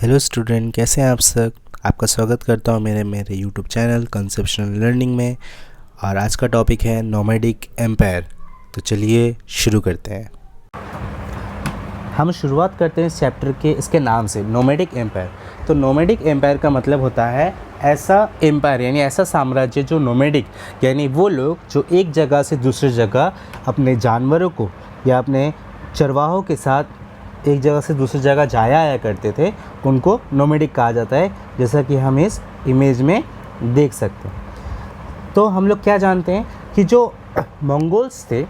Hello student, कैसे हैं आप सब। आपका स्वागत करता हूं मेरे यूट्यूब चैनल कंसेप्शनल लर्निंग में। और आज का टॉपिक है नोमैडिक एम्पायर। तो चलिए शुरू करते हैं। हम शुरुआत करते हैं इस चैप्टर के इसके नाम से, नोमैडिक एम्पायर। तो नोमैडिक एम्पायर का मतलब होता है ऐसा एम्पायर यानी ऐसा साम्राज्य जो नोमैडिक यानी वो लोग जो एक जगह से दूसरी जगह अपने जानवरों को या अपने चरवाहों के साथ एक जगह से दूसरी जगह जाया आया करते थे, उनको नोमैडिक कहा जाता है, जैसा कि हम इस इमेज में देख सकते हैं। तो हम लोग क्या जानते हैं कि जो मंगोल्स थे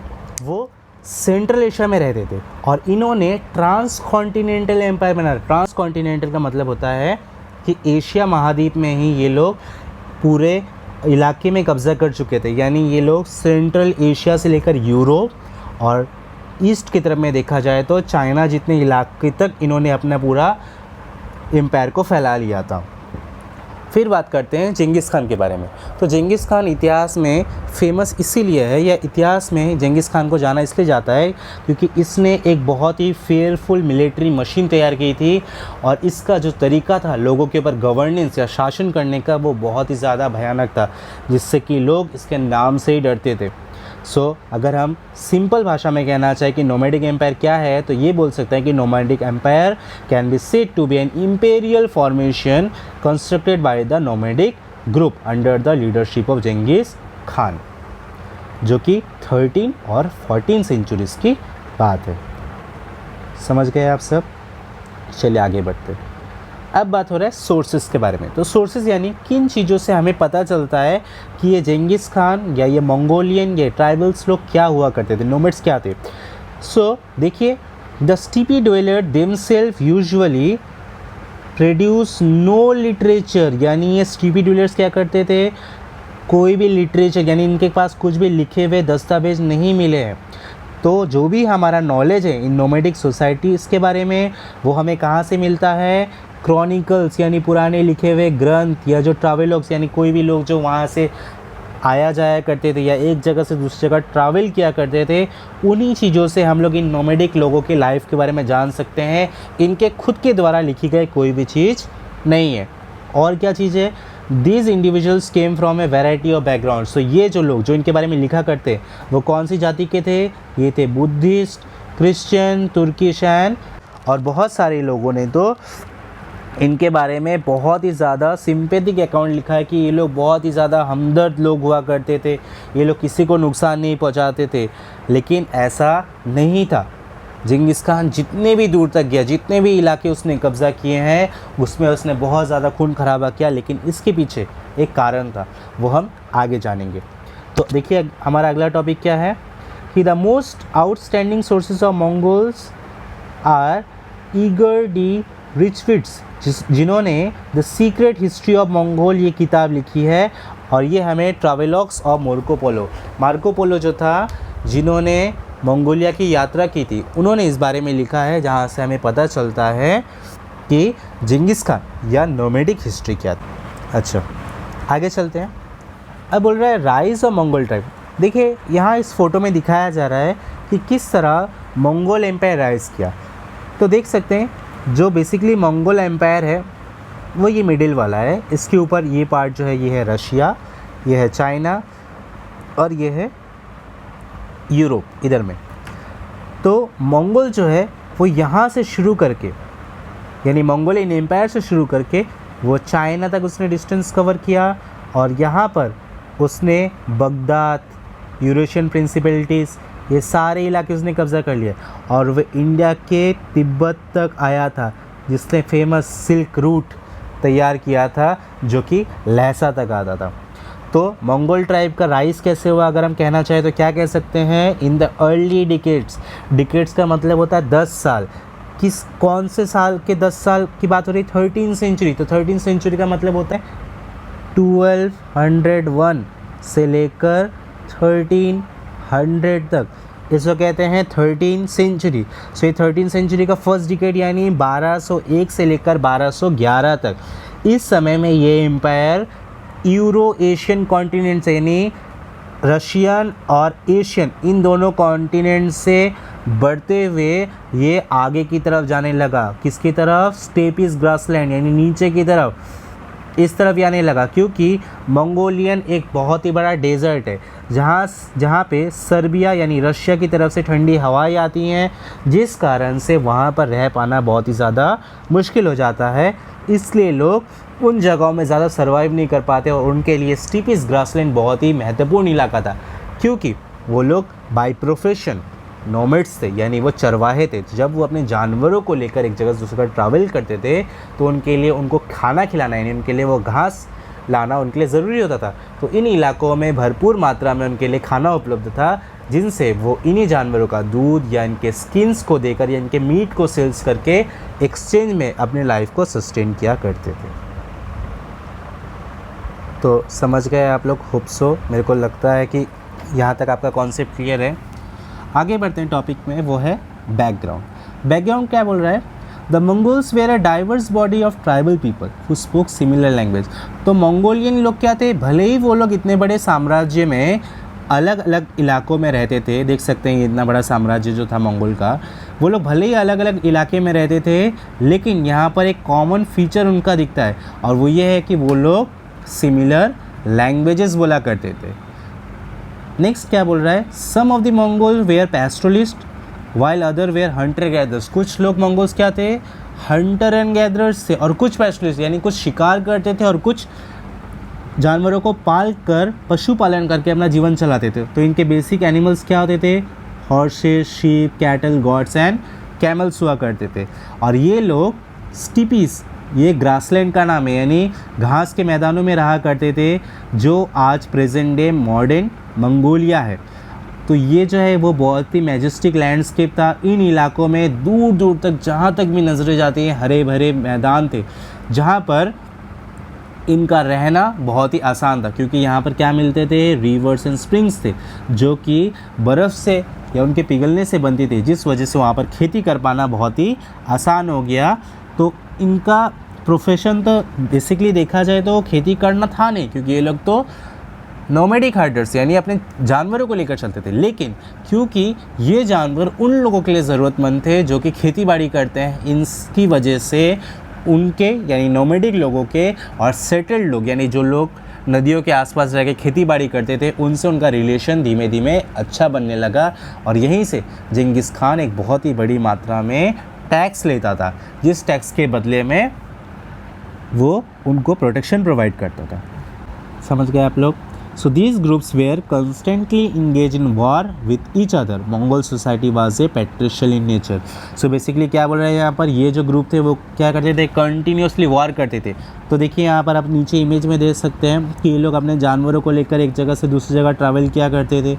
वो सेंट्रल एशिया में रहते थे और इन्होंने ट्रांस कॉन्टिनेंटल एम्पायर बनाया। ट्रांस कॉन्टिनेंटल का मतलब होता है कि एशिया महाद्वीप में ही ये लोग पूरे इलाके में कब्जा कर चुके थे। यानी ये लोग सेंट्रल एशिया से लेकर यूरोप और ईस्ट की तरफ में देखा जाए तो चाइना जितने इलाके तक इन्होंने अपना पूरा एम्पायर को फैला लिया था। फिर बात करते हैं जिंगिस खान के बारे में। तो जिंगिस खान इतिहास में फेमस इसीलिए है, या इतिहास में जिंगिस खान को जाना इसलिए जाता है क्योंकि इसने एक बहुत ही फेयरफुल मिलिट्री मशीन तैयार की थी और इसका जो तरीका था लोगों के ऊपर गवर्नेंस या शासन करने का वो बहुत ही ज़्यादा भयानक था, जिससे कि लोग इसके नाम से ही डरते थे। अगर हम सिंपल भाषा में कहना चाहें कि नोमैडिक एम्पायर क्या है, तो ये बोल सकते हैं कि nomadic empire can be said to be an imperial formation constructed by the nomadic group under the leadership of Genghis Khan, जो कि 13 और 14 सेंचुरीज की बात है। समझ गए आप सब। चलिए आगे बढ़ते हैं। अब बात हो रहा है सोर्सेज के बारे में। तो सोर्सेज यानी किन चीज़ों से हमें पता चलता है कि ये जिंगिस खान या ये मंगोलियन या ट्राइबल्स लोग क्या हुआ करते थे, नोमैड्स क्या थे। देखिए, the steppe dweller themselves usually produce no literature. यानी ये स्टीपी ड्वेलर्स क्या करते थे, कोई भी लिटरेचर यानी इनके पास कुछ भी लिखे हुए दस्तावेज नहीं मिले हैं। तो जो भी हमारा नॉलेज है इन नोमैडिक सोसाइटीज़ के बारे में वो हमें कहाँ से मिलता है, क्रॉनिकल्स यानी पुराने लिखे हुए ग्रंथ, या जो ट्रैवलॉग्स यानी कोई भी लोग जो वहाँ से आया जाया करते थे या एक जगह से दूसरी जगह ट्रैवल किया करते थे, उन्हीं चीज़ों से हम लोग इन नोमैडिक लोगों के लाइफ के बारे में जान सकते हैं। इनके खुद के द्वारा लिखी गई कोई भी चीज़ नहीं है। और क्या चीज़ है, these individuals came from a variety of background. ये जो लोग जो इनके बारे में लिखा करते वो कौन सी जाति के थे, ये थे बुद्धिस्ट, क्रिश्चियन, तुर्किश एंड, और बहुत सारे लोगों ने तो इनके बारे में बहुत ही ज़्यादा सिंपैथिक अकाउंट लिखा है कि ये लोग बहुत ही ज़्यादा हमदर्द लोग हुआ करते थे, ये लोग किसी को नुकसान नहीं पहुंचाते थे। लेकिन ऐसा नहीं था। जिंगिस खान जितने भी दूर तक गया, जितने भी इलाके उसने कब्ज़ा किए हैं, उसमें उसने बहुत ज़्यादा खून खराबा किया। लेकिन इसके पीछे एक कारण था, वो हम आगे जानेंगे। तो देखिए हमारा अगला टॉपिक क्या है कि the most outstanding sources of Mongols are Igor de Rachewiltz, जिन्होंने the secret history of Mongol ये किताब लिखी है। और ये हमें ट्रैवलॉग्स ऑफ मार्को पोलो जो था, जिन्होंने मंगोलिया की यात्रा की थी, उन्होंने इस बारे में लिखा है, जहाँ से हमें पता चलता है कि जिंगिस खान या नोमैडिक हिस्ट्री क्या थी। अच्छा आगे चलते हैं। अब बोल रहा है राइज ऑफ मंगोल ट्राइब। देखिए यहाँ इस फोटो में दिखाया जा रहा है कि किस तरह मंगोल एम्पायर राइज किया। तो देख सकते हैं जो बेसिकली मंगोल एम्पायर है वो ये मिडिल वाला है। इसके ऊपर ये पार्ट जो है ये है रशिया, ये है चाइना और ये है यूरोप इधर में। तो मंगोल जो है वो यहाँ से शुरू करके यानी मंगोलियन एम्पायर से शुरू करके वो चाइना तक उसने डिस्टेंस कवर किया और यहाँ पर उसने बगदाद, यूरेशियन प्रिंसिपलिटीज़, ये सारे इलाके उसने कब्ज़ा कर लिया। और वह इंडिया के तिब्बत तक आया था, जिसने फेमस सिल्क रूट तैयार किया था जो कि लहसा तक आता था। तो मंगोल ट्राइब का राइज कैसे हुआ अगर हम कहना चाहें तो क्या कह सकते हैं, इन द अर्ली डिकेड्स का मतलब होता है 10 साल। कौन से साल के 10 साल की बात हो रही, 13 सेंचुरी। तो 13 सेंचुरी का मतलब होता है 1201 से लेकर 1300 तक, इसको कहते हैं 13 सेंचुरी। ये 13 सेंचुरी का फर्स्ट डिकेड यानी 1201 से लेकर 1211 तक। इस समय में ये एम्पायर यूरो एशियन कॉन्टिनेंट से यानी रशियन और एशियन इन दोनों कॉन्टिनेंट से बढ़ते हुए ये आगे की तरफ जाने लगा। किसकी तरफ? स्टेपिस ग्रासलैंड यानी नीचे की तरफ, इस तरफ आने लगा, क्योंकि मंगोलियन एक बहुत ही बड़ा डेजर्ट है जहाँ पे सर्बिया यानी रशिया की तरफ से ठंडी हवाएं आती हैं, जिस कारण से वहाँ पर रह पाना बहुत ही ज़्यादा मुश्किल हो जाता है। इसलिए लोग उन जगहों में ज़्यादा सर्वाइव नहीं कर पाते और उनके लिए स्टीपिस ग्रासलैंड बहुत ही महत्वपूर्ण इलाका था, क्योंकि वो लोग बाय प्रोफेशन नोमैड्स थे, यानी वो चरवाहे थे। जब वो अपने जानवरों को लेकर एक जगह से दूसरी जगह ट्रैवल करते थे तो उनके लिए उनको खाना खिलाना, यानी उनके लिए वो घास लाना उनके लिए ज़रूरी होता था। तो इन इलाकों में भरपूर मात्रा में उनके लिए खाना उपलब्ध था, जिनसे वो इन्हीं जानवरों का दूध या इनके स्किन्स को देकर या इनके मीट को सेल्स करके एक्सचेंज में अपने लाइफ को सस्टेन किया करते थे। तो समझ गए आप लोग? Hope so. मेरे को लगता है कि यहाँ तक आपका कॉन्सेप्ट क्लियर है। आगे बढ़ते हैं टॉपिक में, वो है बैकग्राउंड। बैकग्राउंड क्या बोल रहा है? The Mongols were a diverse body of tribal people who spoke similar language. तो मंगोलियन लोग क्या थे? भले ही वो लोग इतने बड़े साम्राज्य में अलग अलग इलाकों में रहते थे, देख सकते हैं इतना बड़ा साम्राज्य जो था मंगोल का, वो लोग भले ही अलग अलग इलाके में रहते थे, लेकिन यहाँ पर एक कॉमन फीचर उनका दिखता है, और वो ये है कि वो लोग सिमिलर लैंग्वेजेस बोला करते थे। नेक्स्ट क्या बोल रहा है? Some of the Mongol were pastoralist while other were hunter gatherers. कुछ लोग मंगोल्स क्या थे? हंटर एंड गैदरर्स थे, और कुछ पैस्टोरलिस्ट यानी कुछ शिकार करते थे और कुछ जानवरों को पाल कर पशुपालन करके अपना जीवन चलाते थे। तो इनके बेसिक एनिमल्स क्या होते थे? Horses, sheep, cattle, goats and camels हुआ करते थे। और ये लोग स्टीपीज, ये ग्रासलैंड का नाम है, यानी घास के मैदानों में रहा करते थे, जो आज प्रेजेंट डे मॉडर्न मंगोलिया है। तो ये जो है वो बहुत ही मैजेस्टिक लैंडस्केप था। इन इलाकों में दूर दूर तक, जहाँ तक भी नजरें जाती हैं, हरे भरे मैदान थे, जहाँ पर इनका रहना बहुत ही आसान था, क्योंकि यहाँ पर क्या मिलते थे? रिवर्स एंड स्प्रिंग्स थे, जो कि बर्फ़ से या उनके पिघलने से बनती थी, जिस वजह से वहाँ पर खेती कर पाना बहुत ही आसान हो गया। तो इनका प्रोफेशन तो बेसिकली देखा जाए तो खेती करना था नहीं, क्योंकि ये लोग तो नोमैडिक हर्डर्स यानी अपने जानवरों को लेकर चलते थे। लेकिन क्योंकि ये जानवर उन लोगों के लिए ज़रूरतमंद थे जो कि खेती बाड़ी करते हैं, इनकी वजह से उनके यानी नोमैडिक लोगों के और सेटल्ड लोग यानी जो लोग नदियों के आसपास रह के खेती बाड़ी करते थे, उनसे उनका रिलेशन धीमे धीमे अच्छा बनने लगा। और यहीं से जिंगिस खान एक बहुत ही बड़ी मात्रा में टैक्स लेता था, जिस टैक्स के बदले में वो उनको प्रोटेक्शन प्रोवाइड करता था। समझ गए आप लोग? So these groups were constantly engage in war with each other. Mongol society was a patriarchal in nature. So basically क्या बोल रहे हैं यहाँ पर? ये जो ग्रुप थे वो क्या करते थे? कंटिन्यूसली वॉर करते थे। तो देखिए यहाँ पर आप नीचे इमेज में देख सकते हैं कि ये लोग अपने जानवरों को लेकर एक जगह से दूसरी जगह ट्रैवल किया करते थे।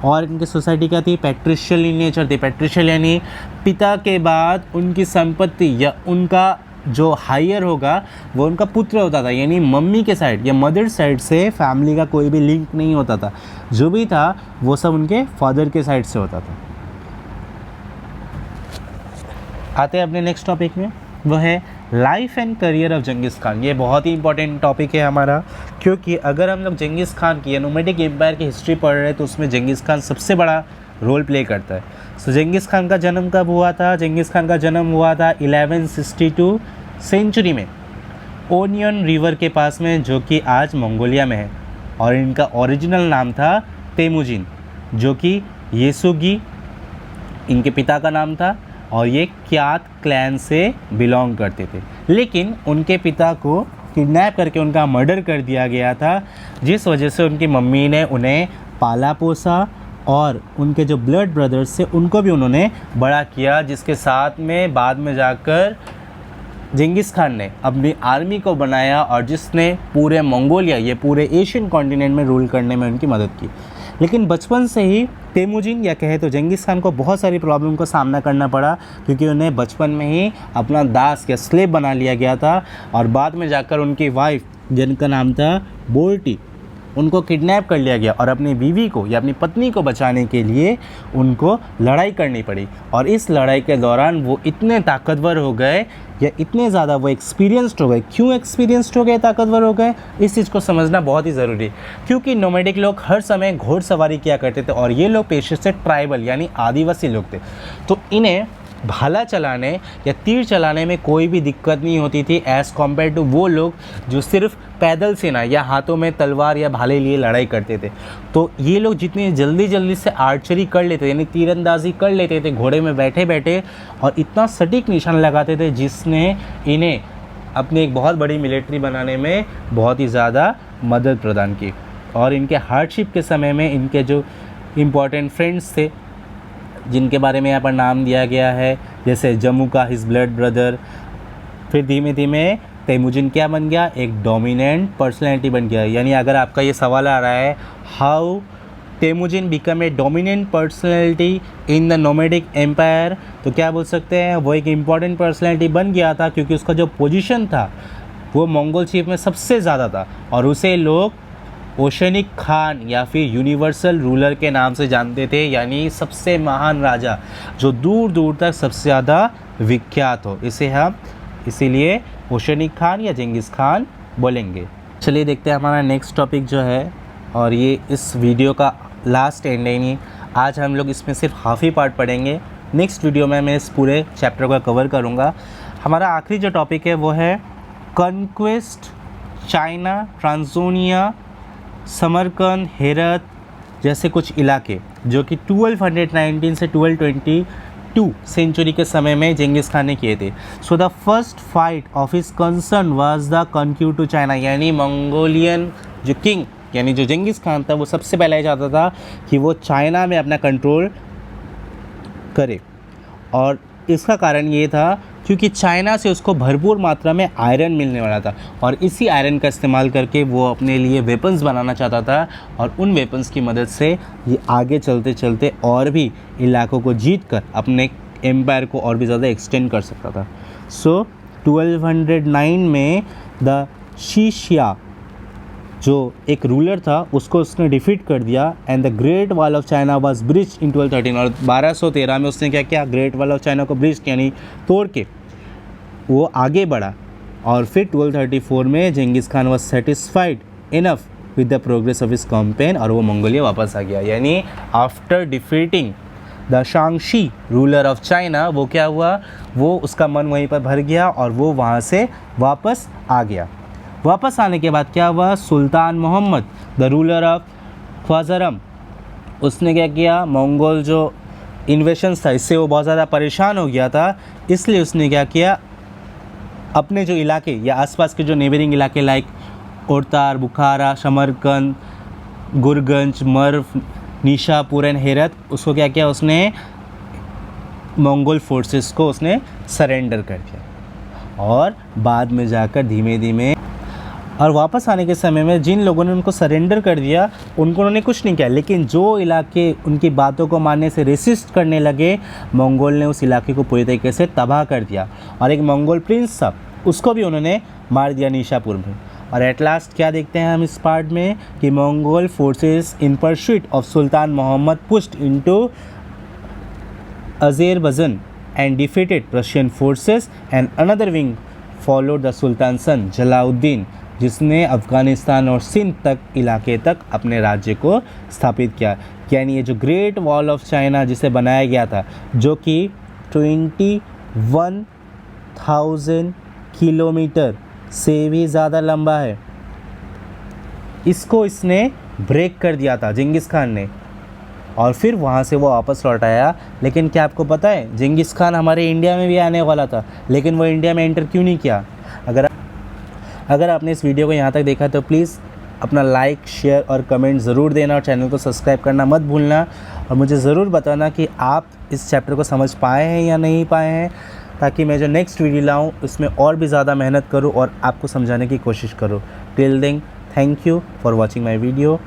और इनकी सोसाइटी क्या थी? पेट्रिशियल इन नेचर थी। पेट्रिशियल यानी पिता के बाद उनकी संपत्ति या उनका जो हायर होगा वो उनका पुत्र होता था, यानी मम्मी के साइड या मदर साइड से फैमिली का कोई भी लिंक नहीं होता था। जो भी था वो सब उनके फादर के साइड से होता था। आते हैं अपने नेक्स्ट टॉपिक में, वो है life and career of Genghis Khan. ये बहुत ही इंपॉर्टेंट टॉपिक है हमारा, क्योंकि अगर हम लोग जंगिस खान की नोमैडिक एम्पायर की हिस्ट्री पढ़ रहे हैं तो उसमें जंगिस खान सबसे बड़ा रोल प्ले करता है। सो जंगिस खान का जन्म कब हुआ था? जंगिस खान का जन्म हुआ था 1162 सेंचुरी में, ओनियन रिवर के पास में, जो कि आज मंगोलिया में है। और इनका ओरिजिनल नाम था तेमुजिन, जो कि येसुगी इनके पिता का नाम था, और ये क्यात क्लैन से बिलोंग करते थे। लेकिन उनके पिता को किडनैप करके उनका मर्डर कर दिया गया था, जिस वजह से उनकी मम्मी ने उन्हें पाला पोसा और उनके जो ब्लड ब्रदर्स थे उनको भी उन्होंने बड़ा किया, जिसके साथ में बाद में जाकर जिंगिस खान ने अपनी आर्मी को बनाया और जिसने पूरे मंगोलिया, ये पूरे एशियन कॉन्टिनेंट में रूल करने में उनकी मदद की। लेकिन बचपन से ही तेमुजिन या कहे तो जिंगिस खान को बहुत सारी प्रॉब्लम का सामना करना पड़ा, क्योंकि उन्हें बचपन में ही अपना दास या स्लेव बना लिया गया था। और बाद में जाकर उनकी वाइफ, जिनका नाम था बोल्टी, उनको किडनैप कर लिया गया और अपनी बीवी को या अपनी पत्नी को बचाने के लिए उनको लड़ाई करनी पड़ी। और इस लड़ाई के दौरान वो इतने ताकतवर हो गए या इतने ज़्यादा वो एक्सपीरियंस्ड हो गए। क्यों एक्सपीरियंस्ड हो गए, ताकतवर हो गए, इस चीज़ को समझना बहुत ही ज़रूरी है। क्योंकि नोमैडिक लोग हर समय घोड़सवारी किया करते थे और ये लोग पेशे से ट्राइबल यानी आदिवासी लोग थे, तो इन्हें भाला चलाने या तीर चलाने में कोई भी दिक्कत नहीं होती थी एज़ कम्पेयर टू वो लोग जो सिर्फ पैदल सेना या हाथों में तलवार या भाले लिए लड़ाई करते थे। तो ये लोग जितनी जल्दी से आर्चरी कर लेते यानी तीरंदाजी कर लेते थे घोड़े में बैठे बैठे, और इतना सटीक निशान लगाते थे जिसने इन्हें अपनी एक बहुत बड़ी मिलिट्री बनाने में बहुत ही ज़्यादा मदद प्रदान की। और इनके हार्डशिप के समय में इनके जो इम्पोर्टेंट फ्रेंड्स थे जिनके बारे में यहाँ पर नाम दिया गया है, जैसे जम्मू का हिज ब्लड ब्रदर, फिर धीमे धीमे तेमुजिन क्या बन गया, एक डोमिनेंट पर्सनैलिटी बन गया। यानी अगर आपका ये सवाल आ रहा है how Temujin become a dominant personality in the nomadic empire, तो क्या बोल सकते हैं, वो एक इम्पॉर्टेंट पर्सनैलिटी बन गया था क्योंकि उसका जो पोजीशन था वो मंगोल चीफ में सबसे ज़्यादा था और उसे लोग ओशनिक खान या फिर यूनिवर्सल रूलर के नाम से जानते थे, यानी सबसे महान राजा जो दूर दूर तक सबसे ज़्यादा विख्यात हो, इसे हम इसीलिए ओशनिक खान या जेंगिस खान बोलेंगे। चलिए देखते हैं हमारा नेक्स्ट टॉपिक जो है, और ये इस वीडियो का लास्ट एंड है नहीं, आज हम लोग इसमें सिर्फ हाफ ही पार्ट पढ़ेंगे। नेक्स्ट वीडियो में मैं इस पूरे चैप्टर को कवर करूँगा। हमारा आखिरी जो टॉपिक है वो है कॉन्क्वेस्ट, चाइना, ट्रांसोनिया, समरकंद, हेरत जैसे कुछ इलाके जो कि 1219 से 1222 सेंचुरी के समय में जेंगिस खान ने किए थे। So the first fight of his concern was the conquest to China, यानी मंगोलियन जो किंग यानी जो जेंगिस खान था वो सबसे पहले चाहता था कि वो चाइना में अपना कंट्रोल करे, और इसका कारण ये था क्योंकि चाइना से उसको भरपूर मात्रा में आयरन मिलने वाला था और इसी आयरन का इस्तेमाल करके वो अपने लिए वेपन्स बनाना चाहता था, और उन वेपन्स की मदद से ये आगे चलते चलते और भी इलाकों को जीतकर अपने एम्पायर को और भी ज़्यादा एक्सटेंड कर सकता था। सो 1209 में द शीशिया जो एक रूलर था उसको उसने डिफीट कर दिया, and the great wall of China was bridge इन 1213, और 1213 में उसने क्या किया, ग्रेट वॉल ऑफ चाइना को ब्रिज यानी तोड़ के वो आगे बढ़ा। और फिर 1234 में Genghis Khan was satisfied enough with the progress of his campaign और वो मंगोलिया वापस आ गया। यानी आफ्टर डिफीटिंग द शांगशी रूलर ऑफ चाइना वो क्या हुआ, वो उसका मन वहीं पर भर गया और वो वहाँ से वापस आ गया। वापस आने के बाद क्या हुआ, सुल्तान मोहम्मद द रूलर ऑफ ख्वाज़ारम उसने क्या किया, मंगोल जो इन्वेशंस था इससे वो बहुत ज़्यादा परेशान हो गया था, इसलिए उसने क्या किया, अपने जो इलाके या आसपास के जो नेबरिंग इलाके like Otrar, Bukhara, Samarkand, Gurganj, Merv, Nishapur and Herat, उसको क्या किया, उसने मंगोल फोर्सेस को उसने सरेंडर कर दिया। और बाद में जाकर धीमे धीमे और वापस आने के समय में जिन लोगों ने उनको सरेंडर कर दिया उनको उन्होंने कुछ नहीं किया, लेकिन जो इलाके उनकी बातों को मानने से रेसिस्ट करने लगे, मंगोल ने उस इलाके को पूरी तरीके से तबाह कर दिया। और एक मंगोल प्रिंस था उसको भी उन्होंने मार दिया निशापुर में। और एट लास्ट क्या देखते हैं हम इस पार्ट में कि Mongol forces in pursuit of Sultan Muhammad pushed into Azerbaijan and defeated Russian forces, and another wing followed the sultan son Jalaluddin, जिसने अफ़गानिस्तान और सिंध तक इलाके तक अपने राज्य को स्थापित किया। यानी ये जो ग्रेट वॉल ऑफ चाइना जिसे बनाया गया था जो कि 21,000 किलोमीटर से भी ज़्यादा लंबा है, इसको इसने ब्रेक कर दिया था जेंगिस खान ने, और फिर वहाँ से वो वापस लौट आया। लेकिन क्या आपको पता है जेंगिस खान हमारे इंडिया में भी आने वाला था, लेकिन वो इंडिया में एंटर क्यों नहीं किया? अगर आपने इस वीडियो को यहाँ तक देखा तो प्लीज़ अपना लाइक, शेयर और कमेंट ज़रूर देना, और चैनल को सब्सक्राइब करना मत भूलना, और मुझे ज़रूर बताना कि आप इस चैप्टर को समझ पाए हैं या नहीं पाए हैं, ताकि मैं जो नेक्स्ट वीडियो लाऊं उसमें और भी ज़्यादा मेहनत करूं और आपको समझाने की कोशिश करूं। Till then, thank you for watching my video.